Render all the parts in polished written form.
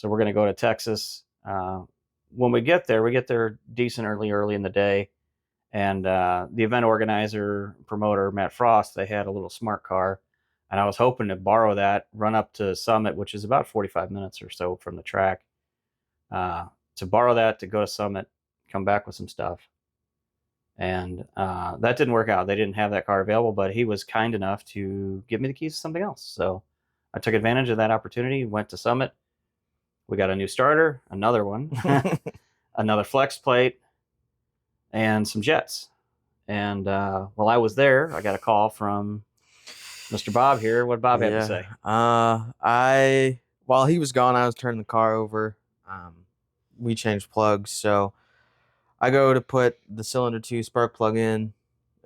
So we're going to go to Texas. When we get there decent early in the day. And the event organizer, promoter, Matt Frost, they had a little smart car. And I was hoping to borrow that, run up to Summit, which is about 45 minutes or so from the track, to borrow that, to go to Summit, come back with some stuff. And that didn't work out. They didn't have that car available, but he was kind enough to give me the keys to something else. So I took advantage of that opportunity, went to Summit. We got a new starter, another one, another flex plate, and some jets. And while I was there, I got a call from Mr. Bob here. What did Bob have to say? While he was gone, I was turning the car over. We changed plugs, so I go to put the cylinder 2 spark plug in.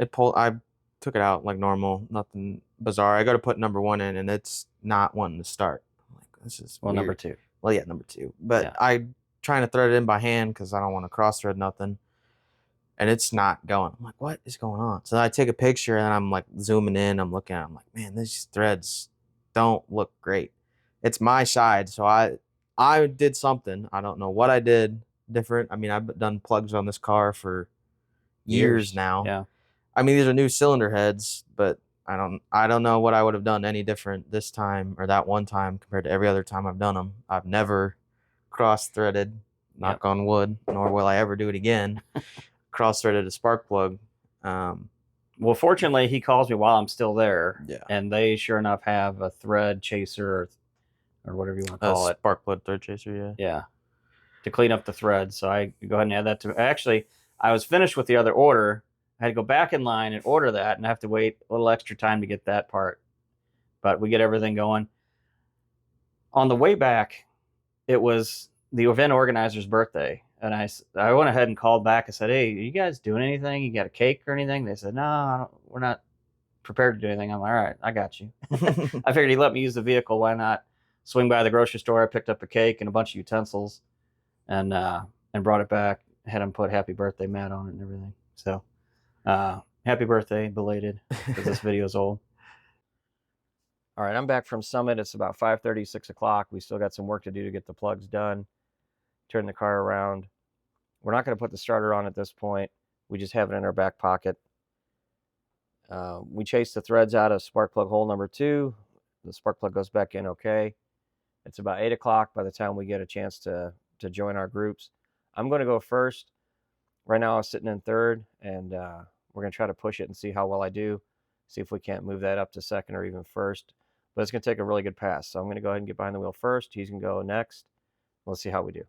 I took it out like normal, nothing bizarre. I go to put number 1 in, and it's not wanting to start. I'm like, this is weird. Number 2. Well, yeah, number 2. But yeah. I trying to thread it in by hand because I don't want to cross thread nothing. And it's not going. I'm like, what is going on? So I take a picture and I'm like zooming in. I'm looking at it. I'm like, man, these threads don't look great. It's my side. So I did something. I don't know what I did different. I mean, I've done plugs on this car for years now. Yeah. I mean, these are new cylinder heads, but I don't know what I would have done any different this time or that one time compared to every other time I've done them. I've never cross-threaded, knock on wood, nor will I ever do it again. Cross-threaded a spark plug. Well, fortunately, he calls me while I'm still there. Yeah. And they sure enough have a thread chaser or whatever you want to call it. Spark plug thread chaser, yeah. Yeah. To clean up the thread. So I go ahead and add that to. Actually, I was finished with the other order. I had to go back in line and order that, and I have to wait a little extra time to get that part. But we get everything going. On the way back, it was the event organizer's birthday. And I went ahead and called back. I said, hey, are you guys doing anything? You got a cake or anything? They said, no, we're not prepared to do anything. I'm like, all right, I got you. I figured he let me use the vehicle. Why not swing by the grocery store? I picked up a cake and a bunch of utensils and brought it back. Had him put happy birthday Matt on it and everything. So happy birthday, belated, because this video is old. All right, I'm back from Summit. It's about 5:30, 6 o'clock. We still got some work to do to get the plugs done. Turn the car around. We're not going to put the starter on at this point. We just have it in our back pocket. We chase the threads out of spark plug hole number 2. The spark plug goes back in okay. It's about 8 o'clock by the time we get a chance to join our groups. I'm going to go first. Right now I'm sitting in third, and we're going to try to push it and see how well I do. See if we can't move that up to second or even first. But it's going to take a really good pass. So I'm going to go ahead and get behind the wheel first. He's going to go next. Let's see how we do.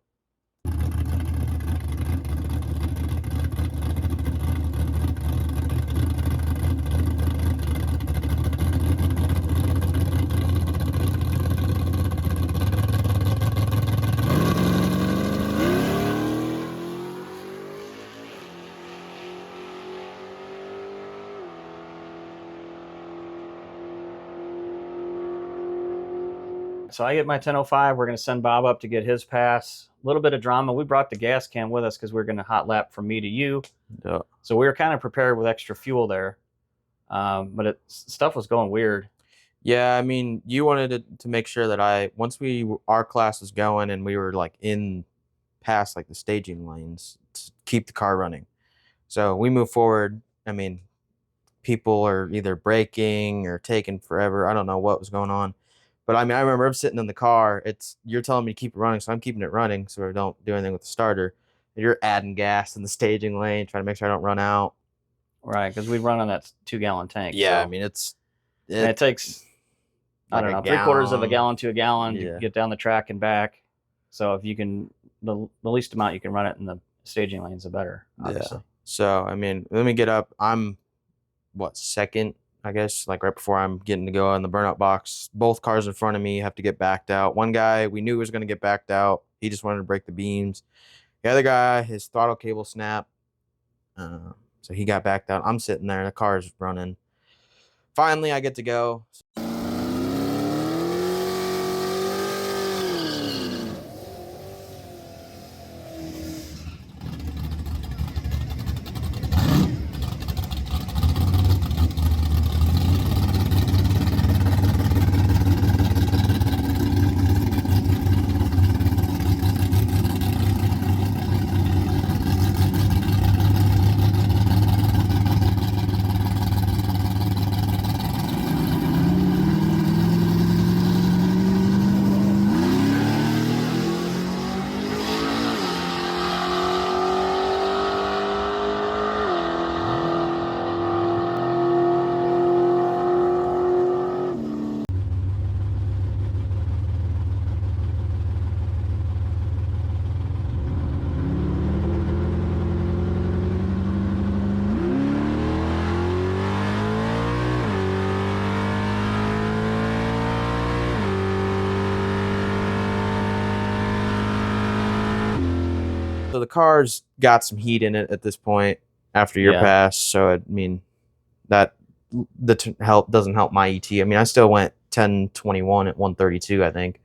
So I get my 1005. We're going to send Bob up to get his pass. A little bit of drama. We brought the gas can with us because we were going to hot lap from me to you. Yeah. So we were kind of prepared with extra fuel there. But stuff was going weird. Yeah, I mean, you wanted to make sure that once our class was going and we were like in past like the staging lanes to keep the car running. So we move forward. I mean, people are either braking or taking forever. I don't know what was going on. But I mean, I remember I'm sitting in the car. You're telling me to keep it running, so I'm keeping it running so I don't do anything with the starter. You're adding gas in the staging lane, trying to make sure I don't run out. Right, because we run on that 2-gallon tank. Yeah, so. I mean, it takes, like I don't know, 3/4 of a gallon to a gallon to get down the track and back. So if you can, the least amount you can run it in the staging lanes, the better, obviously. Yeah. So, I mean, let me get up. I'm, second? I guess, like right before I'm getting to go in the burnout box. Both cars in front of me have to get backed out. One guy we knew was going to get backed out. He just wanted to break the beams. The other guy, his throttle cable snapped. So he got backed out. I'm sitting there. The car's running. Finally, I get to go. the car's got some heat in it at this point after your pass. So I mean, that help doesn't help my ET. I mean, I still went 10:21 at 132, I think.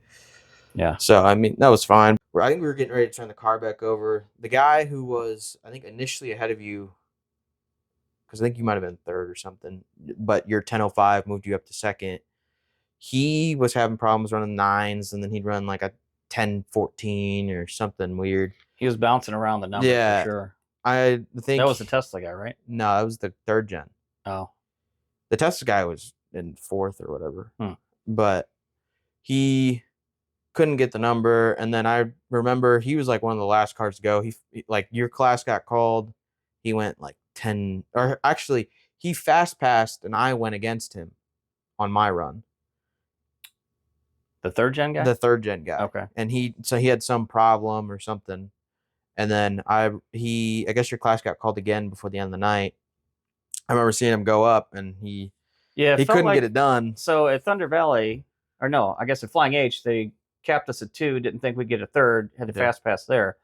Yeah. So I mean, that was fine. I think we were getting ready to turn the car back over. The guy who was, I think, initially ahead of you, because I think you might have been third or something, but your 10:05 moved you up to second. He was having problems running nines, and then he'd run like a 10:14 or something weird. He was bouncing around the number for sure. I think that was the Tesla guy, right? No, that was the third gen. Oh, the Tesla guy was in fourth or whatever, but he couldn't get the number. And then I remember he was like one of the last cars to go. He like your class got called. He went like 10, or actually he fast passed, and I went against him on my run. The third gen guy? The third gen guy. Okay. And he had some problem or something. And then I guess your class got called again before the end of the night. I remember seeing him go up, and he couldn't get it done. So at Thunder Valley, or no, I guess at Flying H, they capped us at 2, didn't think we'd get a third, had to fast pass there.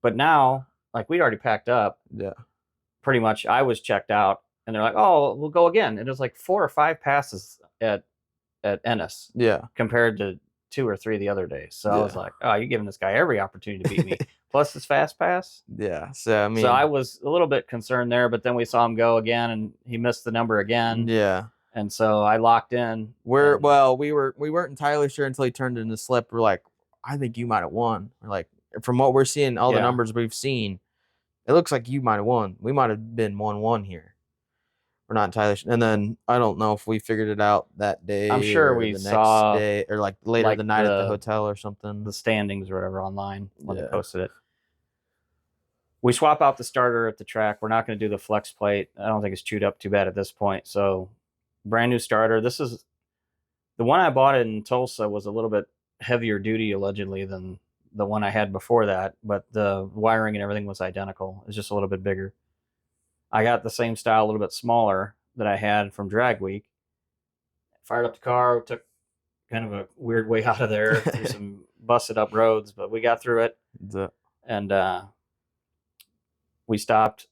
But now, like, we'd already packed up. Yeah. Pretty much, I was checked out, and they're like, oh, we'll go again. And it was like 4 or 5 passes at Ennis. Yeah. Compared to 2 or 3 the other days. So I was like, oh, you're giving this guy every opportunity to beat me. Plus his fast pass. Yeah. So I mean, so I was a little bit concerned there, but then we saw him go again, and he missed the number again. Yeah. And so I locked in. We weren't entirely sure until he turned in the slip. We're like, I think you might have won. We're like, from what we're seeing, all the numbers we've seen, it looks like you might have won. We might have been 1-1 here. We're not entirely sure. And then I don't know if we figured it out that day. I'm sure we the saw next day, or like later the night at the hotel or something. The standings or whatever online when they posted it. We swap out the starter at the track. We're not going to do the flex plate. I don't think it's chewed up too bad at this point. So brand new starter. This is the one I bought in Tulsa was a little bit heavier duty allegedly than the one I had before that, but the wiring and everything was identical. It's just a little bit bigger. I got the same style, a little bit smaller that I had from drag week. Fired up the car, took kind of a weird way out of there through some busted up roads, but we got through it. And we stopped.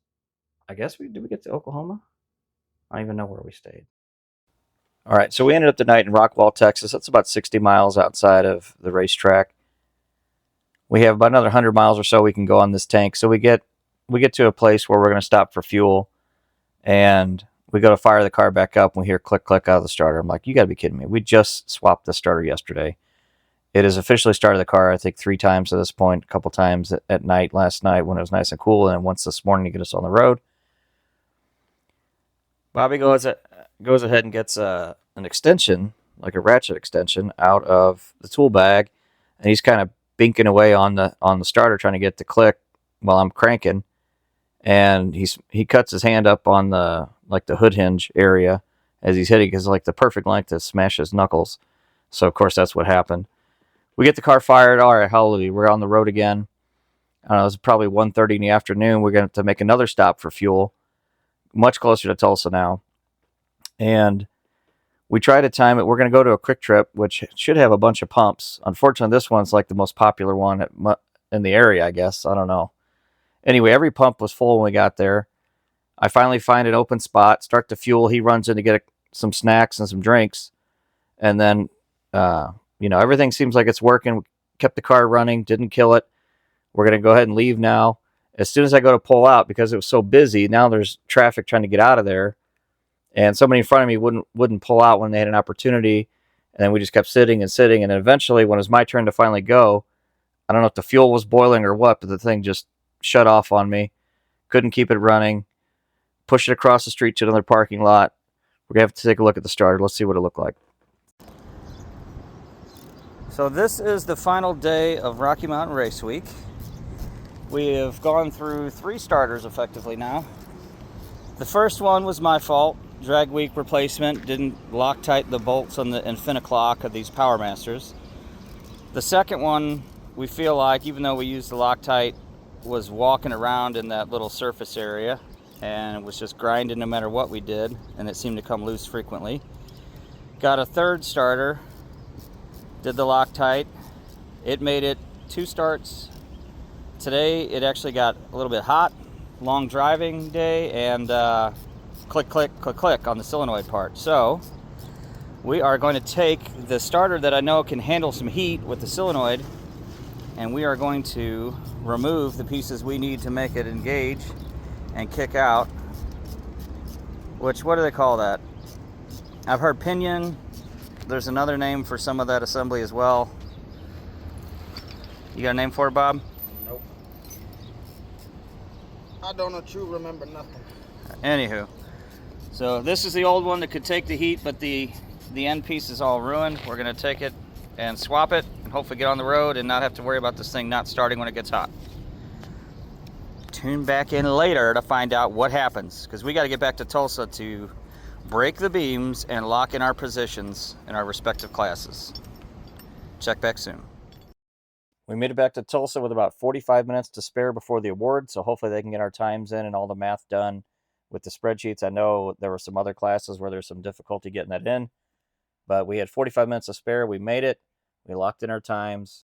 I guess did we get to Oklahoma? I don't even know where we stayed. All right, so we ended up the night in Rockwall, Texas. That's about 60 miles outside of the racetrack. We have about another 100 miles or so we can go on this tank. So we get to a place where we're going to stop for fuel, and we go to fire the car back up, and we hear click, click out of the starter. I'm like, you got to be kidding me. We just swapped the starter yesterday. It has officially started the car, I think, 3 times at this point, a couple times at night last night when it was nice and cool, and then once this morning to get us on the road. Bobby goes ahead and gets an extension, like a ratchet extension, out of the tool bag, and he's kind of binking away on the starter trying to get the click while I'm cranking, and he cuts his hand up on the hood hinge area as he's hitting, because like the perfect length to smash his knuckles. So of course that's what happened. We get the car fired. All right, hallelujah, we're on the road again. I don't know, it was probably 1:30 in the afternoon. We're going to have to make another stop for fuel, much closer to Tulsa now, and we try to time it. We're going to go to a Quick Trip, which should have a bunch of pumps. Unfortunately, this one's like the most popular one in the area, I guess. I don't know. Anyway, every pump was full when we got there. I finally find an open spot, start the fuel. He runs in to get some snacks and some drinks. And then, everything seems like it's working. We kept the car running, didn't kill it. We're going to go ahead and leave now. As soon as I go to pull out, because it was so busy, now there's traffic trying to get out of there. And somebody in front of me wouldn't pull out when they had an opportunity. And then we just kept sitting. And then eventually, when it was my turn to finally go, I don't know if the fuel was boiling or what, but the thing just shut off on me. Couldn't keep it running. Pushed it across the street to another parking lot. We're going to have to take a look at the starter. Let's see what it looked like. So this is the final day of Rocky Mountain Race Week. We have gone through 3 starters effectively now. The first one was my fault. Drag week replacement. Didn't Loctite the bolts on the Infiniclock of these Power Masters. The second one, we feel like, even though we used the Loctite, was walking around in that little surface area, and it was just grinding no matter what we did, and it seemed to come loose frequently. Got a third starter, did the Loctite. It made it 2 starts today it actually got a little bit hot, long driving day, and click, click, click, click on the solenoid part. So we are going to take the starter that I know can handle some heat with the solenoid, and we are going to remove the pieces we need to make it engage and kick out. Which, what do they call that? I've heard pinion. There's another name for some of that assembly as well. You got a name for it, Bob? Nope. I don't remember nothing. Anywho, so this is the old one that could take the heat, but the end piece is all ruined. We're going to take it and swap it and hopefully get on the road and not have to worry about this thing not starting when it gets hot. Tune back in later to find out what happens, because we got to get back to Tulsa to break the beams and lock in our positions in our respective classes. Check back soon. We made it back to Tulsa with about 45 minutes to spare before the award, so hopefully they can get our times in and all the math done with the spreadsheets. I know there were some other classes where there's some difficulty getting that in, but we had 45 minutes to spare. We made it. We locked in our times.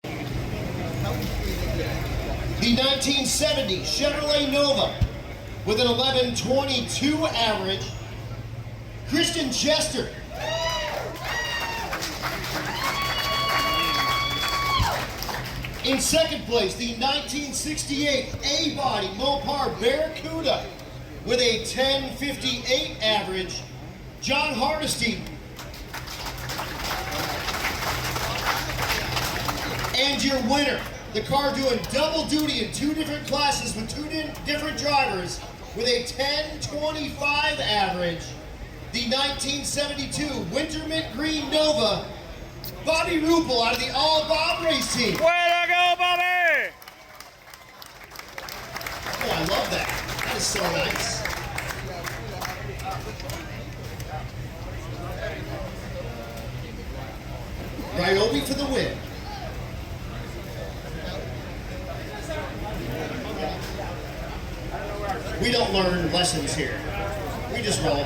The 1970 Chevrolet Nova with an 11:22 average, Christian Chester. In second place, the 1968 A-Body Mopar Barracuda with a 10:58 average, John Hardesty. And your winner, the car doing double duty in 2 different classes with 2 different drivers with a 10:25 average, the 1972 Winter Mint Green Nova, Bobby Ruppel out of the All Bob Race Team. Way to go, Bobby! Oh, I love that. That is so nice. Ryobi for the win. We don't learn lessons here. We just roll.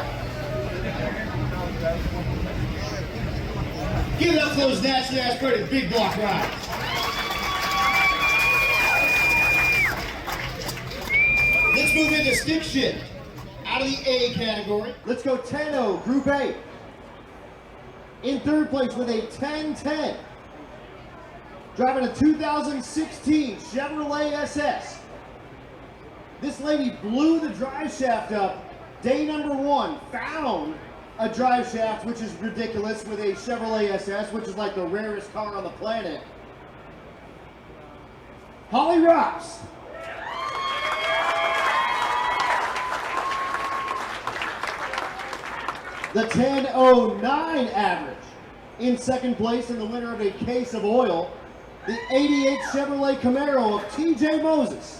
Give it up for those naturally aspirated big block rides. Let's move into stick shift. Out of the A category. Let's go 10-0, Group A. In third place with a 10-10. Driving a 2016 Chevrolet SS. This lady blew the drive shaft up. Day number 1, found a drive shaft, which is ridiculous, with a Chevrolet SS, which is like the rarest car on the planet. Holly Ross. The 10:09 average. In second place, and the winner of a case of oil, the 88 Chevrolet Camaro of TJ Moses.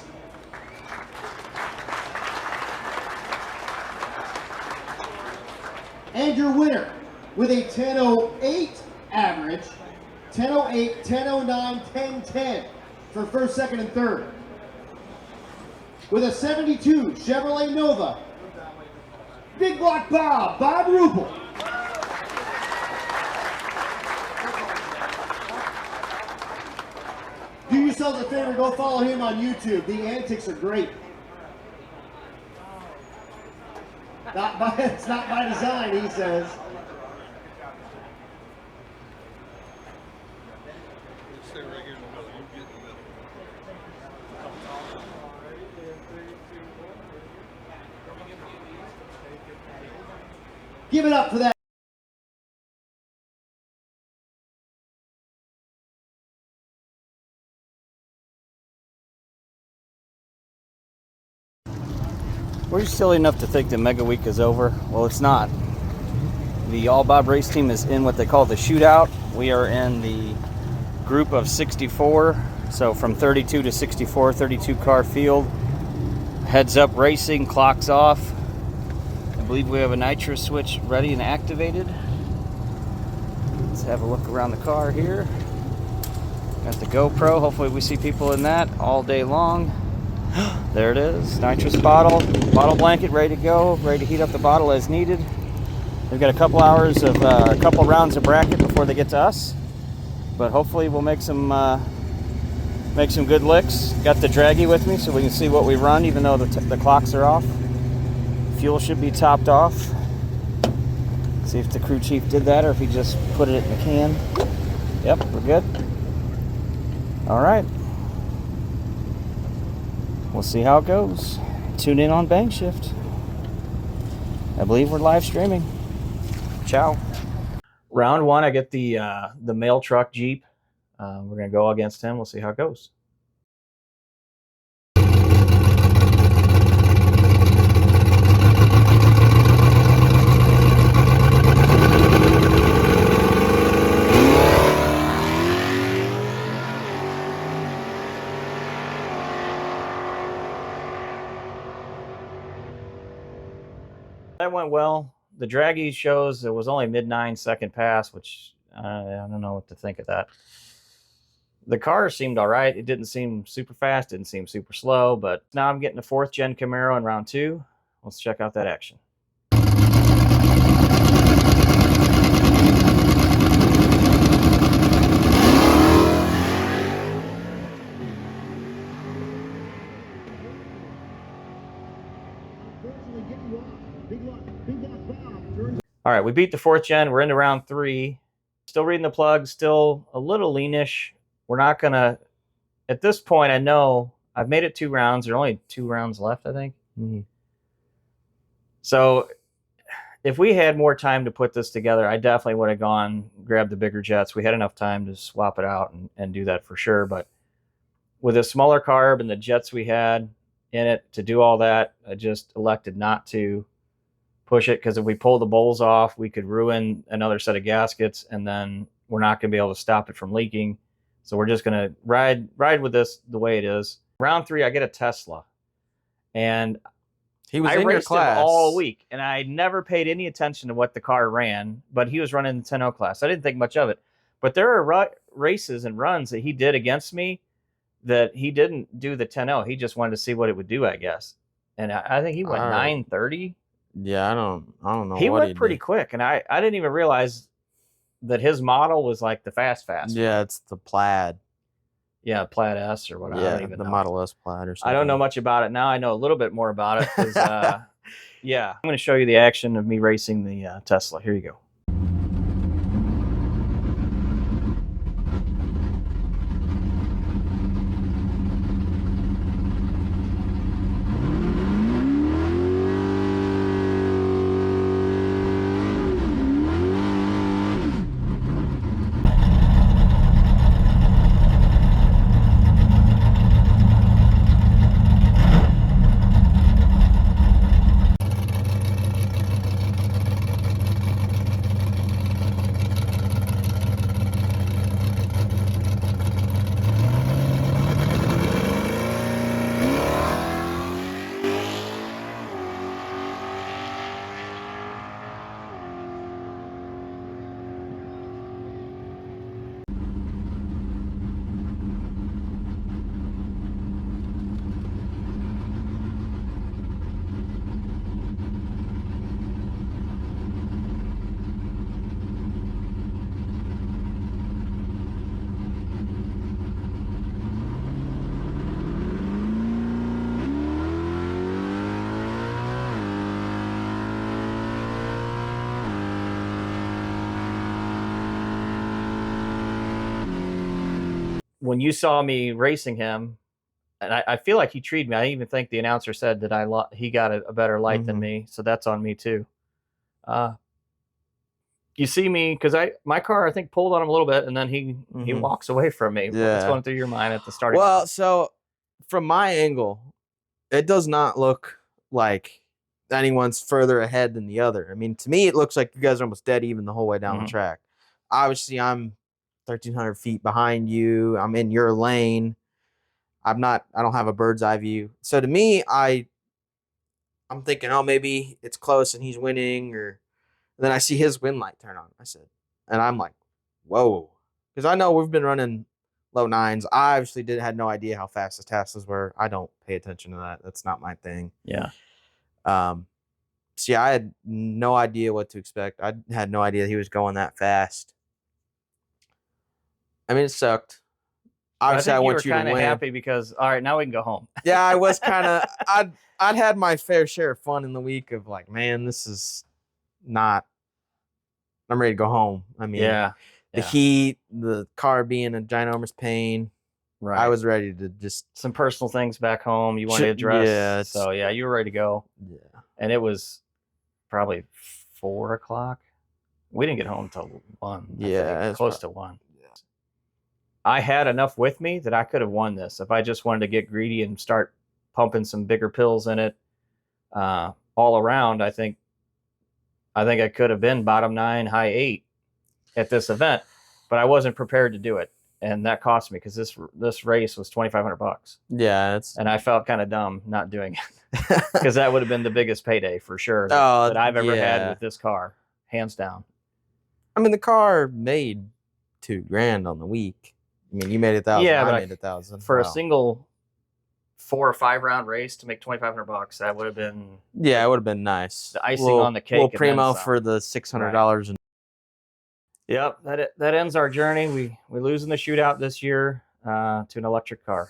And your winner with a 10:08 average, 10:08, 10:09, 10:10 for first, second, and third. With a 72 Chevrolet Nova, Big Block Bob Ruppel. Do yourselves a favor, go follow him on YouTube. The antics are great. It's not by design, he says. Give it up for that. We're silly enough to think the Mega Week is over. Well, it's not. The All Bob Race Team is in what they call the shootout. We are in the group of 64. So from 32 to 64, 32 car field. Heads up racing, clocks off. I believe we have a nitro switch ready and activated. Let's have a look around the car here. Got the GoPro. Hopefully we see people in that all day long. There it is, nitrous bottle blanket ready to go, ready to heat up the bottle as needed. We've got a couple hours of, a couple rounds of bracket before they get to us, but hopefully we'll make some make some good licks. Got the draggy with me so we can see what we run, even though the clocks are off. Fuel should be topped off. See if the crew chief did that or if he just put it in the can. Yep, we're good. All right. We'll see how it goes. Tune in on Bang Shift. I believe we're live streaming. Ciao. Round one, I get the mail truck Jeep. We're gonna go against him. We'll see how it goes. That went well. The draggy shows it was only mid 9-second pass, which I don't know what to think of that. The car seemed all right. It didn't seem super fast, didn't seem super slow, but now I'm getting a 4th gen Camaro in round 2. Let's check out that action. All right, we beat the 4th gen. We're into round 3. Still reading the plug, still a little leanish. We're not going to, at this point, I know I've made it 2 rounds. There are only 2 rounds left, I think. Mm-hmm. So if we had more time to put this together, I definitely would have gone, grabbed the bigger jets. We had enough time to swap it out and do that for sure. But with a smaller carb and the jets we had in it to do all that, I just elected not to push it, because if we pull the bowls off, we could ruin another set of gaskets, and then we're not going to be able to stop it from leaking. So we're just going to ride with this the way it is. Round 3, I get a Tesla, and He was I in your raced him class all week, and I never paid any attention to what the car ran, but he was running the 10.0 class. I didn't think much of it. But there are races and runs that he did against me that he didn't do the 10.0. He just wanted to see what it would do, I guess. And I think he went 9:30. Yeah, I don't know. He what went pretty quick, and I didn't even realize that his model was like the fast. Yeah, it's the Plaid. Yeah, Plaid S or whatever. I don't even the know. Model S Plaid or something. I don't know much about it now. I know a little bit more about it. 'Cause, yeah, I'm going to show you the action of me racing the Tesla. Here you go. When you saw me racing him, and I feel like he treated me. I even think the announcer said that he got a better light than me, so that's on me too. You see me, because my car I think pulled on him a little bit, and then he walks away from me. Yeah. What's going through your mind at the start? Well, so from my angle, it does not look like anyone's further ahead than the other. I mean, to me, it looks like you guys are almost dead even the whole way down the track. Obviously, I'm 1,300 feet behind you. I'm in your lane. I don't have a bird's eye view. So to me, I'm thinking, oh, maybe it's close and he's winning, or then I see his win light turn on. And I'm like, whoa, because I know we've been running low 9s. I obviously had no idea how fast the Teslas were. I don't pay attention to that. That's not my thing. Yeah. So yeah, I had no idea what to expect. I had no idea he was going that fast. I mean, it sucked. obviously I think want you you were to kind of win. happy because all right, now we can go home. Yeah, I was kind of. I'd had my fair share of fun in the week of like, man, this is not. I'm ready to go home. I mean, Yeah. the heat, the car being a ginormous pain. Right. I was ready to just some personal things back home you wanted to address. Yeah, So yeah, you were ready to go. Yeah. And it was probably 4 o'clock. We didn't get home till 1. Yeah, it's close to 1. Yeah. I had enough with me that I could have won this if I just wanted to get greedy and start pumping some bigger pills in it. All around, I think I could have been bottom 9, high 8 at this event, but I wasn't prepared to do it, and that cost me because this race was $2,500. Yeah, and I felt kind of dumb not doing it because that would have been the biggest payday for sure that I've ever had with this car, hands down. I mean, the car made $2,000 on the week. I mean, you made 1,000. Yeah, I but made 1,000 for a single 4 or 5 round race to make $2,500. That would have been it would have been nice. The icing on the cake. We'll and then primo some. for the $600. Right. Yep, that ends our journey. We losing the shootout this year to an electric car.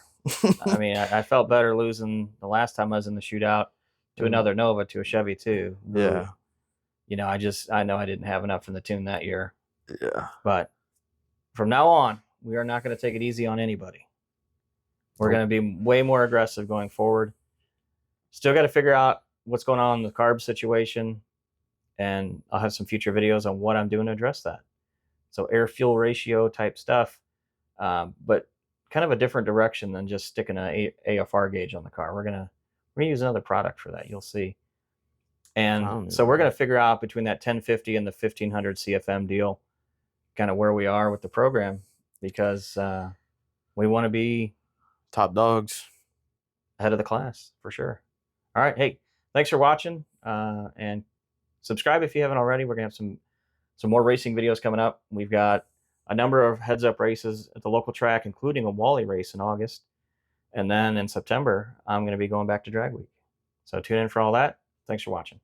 I mean, I felt better losing the last time I was in the shootout to another Nova, to a Chevy too. Yeah. You know, I know I didn't have enough in the tune that year. Yeah. But from now on, we are not going to take it easy on anybody. We're going to be way more aggressive going forward. Still got to figure out what's going on in the carb situation. And I'll have some future videos on what I'm doing to address that. So air fuel ratio type stuff, but kind of a different direction than just sticking an AFR gauge on the car. We're gonna use another product for that. You'll see. And so we're gonna figure out between that 1050 and the 1500 CFM deal, kind of where we are with the program, because we want to be top dogs, ahead of the class for sure. All right, hey, thanks for watching, and subscribe if you haven't already. We're gonna have some more racing videos coming up. We've got a number of heads-up races at the local track, including a Wally race in August. And then in September, I'm going to be going back to Drag Week. So tune in for all that. Thanks for watching.